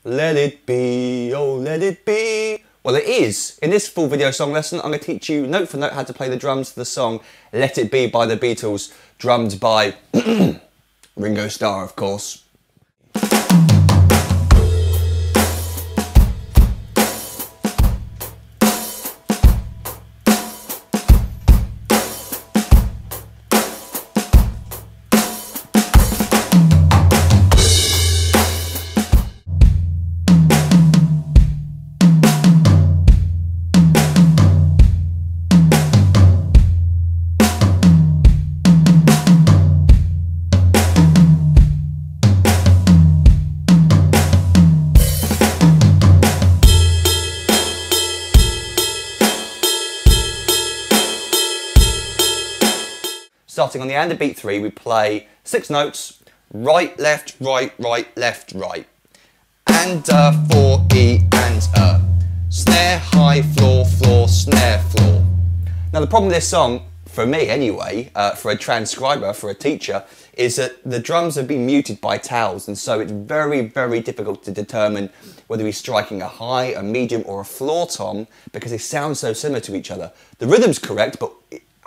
Let it be, oh let it be. Well, it is. In this full video song lesson, I'm going to teach you note for note how to play the drums to the song Let It Be by the Beatles, drummed by Ringo Starr, of course. Starting on the and beat 3, we play 6 notes, right, left, right, left, right. And 4, E, and snare, high, floor, floor, snare, floor. Now the problem with this song, for me anyway, for a transcriber, for a teacher, is that the drums have been muted by towels, and so it's very, very difficult to determine whether he's striking a high, a medium, or a floor tom, because they sound so similar to each other. The rhythm's correct, but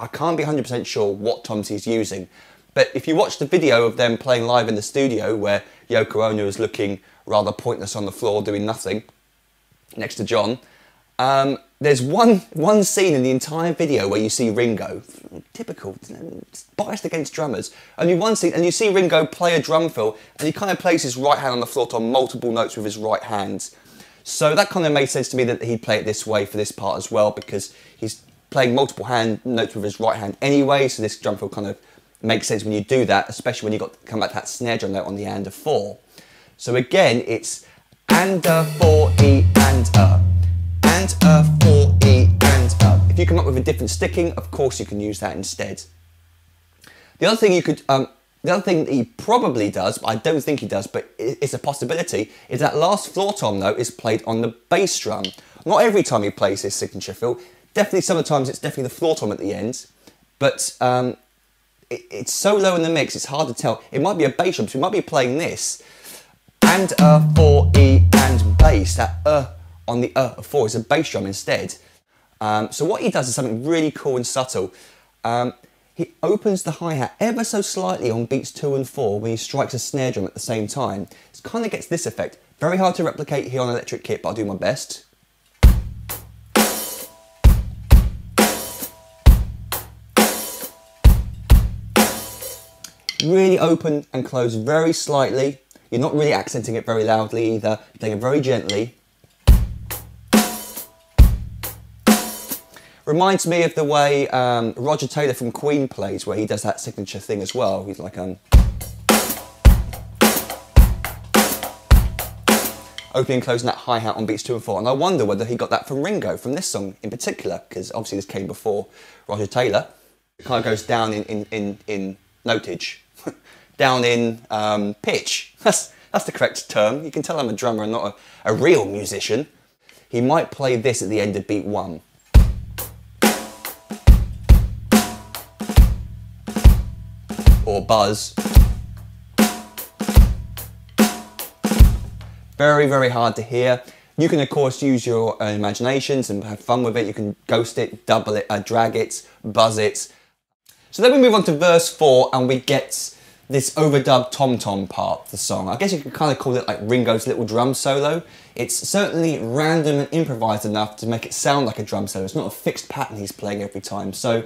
I can't be 100% sure what toms he's using. But if you watch the video of them playing live in the studio, where Yoko Ono is looking rather pointless on the floor doing nothing next to John, there's one scene in the entire video where you see Ringo, typical, biased against drummers, only one scene, and you see Ringo play a drum fill, and he kind of plays his right hand on the floor tom multiple notes with his right hand. So that kind of made sense to me that he'd play it this way for this part as well, because he's playing multiple hand notes with his right hand anyway, so this drum fill kind of makes sense when you do that, especially when you come back to that snare drum note on the and a 4. So again, it's and 4, E, and 4, E, and If you come up with a different sticking, of course you can use that instead. The other thing you could, the other thing that he probably does, but I don't think he does, but it's a possibility, is that last floor tom note is played on the bass drum. Not every time he plays his signature fill. Definitely sometimes it's definitely the floor tom at the end, but it's so low in the mix it's hard to tell. It might be a bass drum, so he might be playing this and 4, E, and bass. That on the 4 is a bass drum instead. So what he does is something really cool and subtle. He opens the hi-hat ever so slightly on beats 2 and 4 when he strikes a snare drum at the same time. It kind of gets this effect. Very hard to replicate here on electric kit, but I'll do my best. Really open and close very slightly. You're not really accenting it very loudly either. You're playing it very gently. Reminds me of the way Roger Taylor from Queen plays, where he does that signature thing as well. He's like opening and closing that hi-hat on beats 2 and 4. And I wonder whether he got that from Ringo, from this song in particular, because obviously this came before Roger Taylor. It kind of goes down in notage. Down in pitch. That's the correct term. You can tell I'm a drummer and not a real musician. He might play this at the end of beat 1. Or buzz. Very, very hard to hear. You can of course use your own imaginations and have fun with it. You can ghost it, double it, drag it, buzz it. So then we move on to verse 4 and we get this overdub tom-tom part of the song. I guess you could kind of call it like Ringo's little drum solo. It's certainly random and improvised enough to make it sound like a drum solo. It's not a fixed pattern he's playing every time. So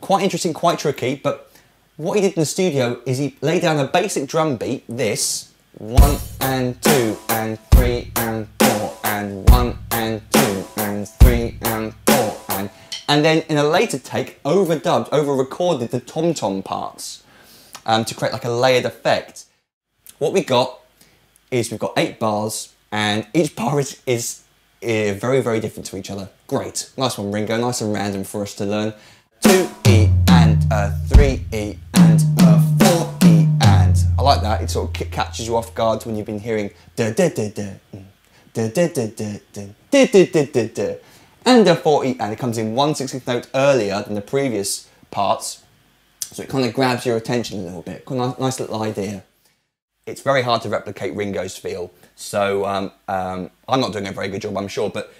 quite interesting, quite tricky, but what he did in the studio is he laid down a basic drum beat, this, 1 and 2 and 3 and 4 and 1 and 2 and 3 and 4 and then in a later take overdubbed, over-recorded the tom-tom parts to create like a layered effect. What we got is we've got 8 bars and each bar is very, very different to each other. Great, nice one Ringo, nice and random for us to learn. 2 E and 3 E and 4 E and. I like that, it sort of catches you off guard when you've been hearing da da da da da da da da da da da da da da and a 4 E and. It comes in 1/60th note earlier than the previous parts, so it kind of grabs your attention a little bit. Quite a nice little idea. it's very hard to replicate Ringo's feel. So I'm not doing a very good job, I'm sure, but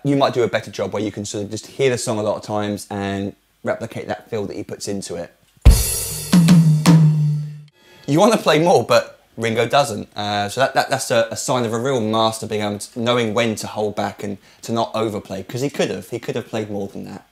you might do a better job where you can sort of just hear the song a lot of times and replicate that feel that he puts into it. You want to play more, but Ringo doesn't. So that's a sign of a real master, being able to, knowing when to hold back and to not overplay, because he could have played more than that.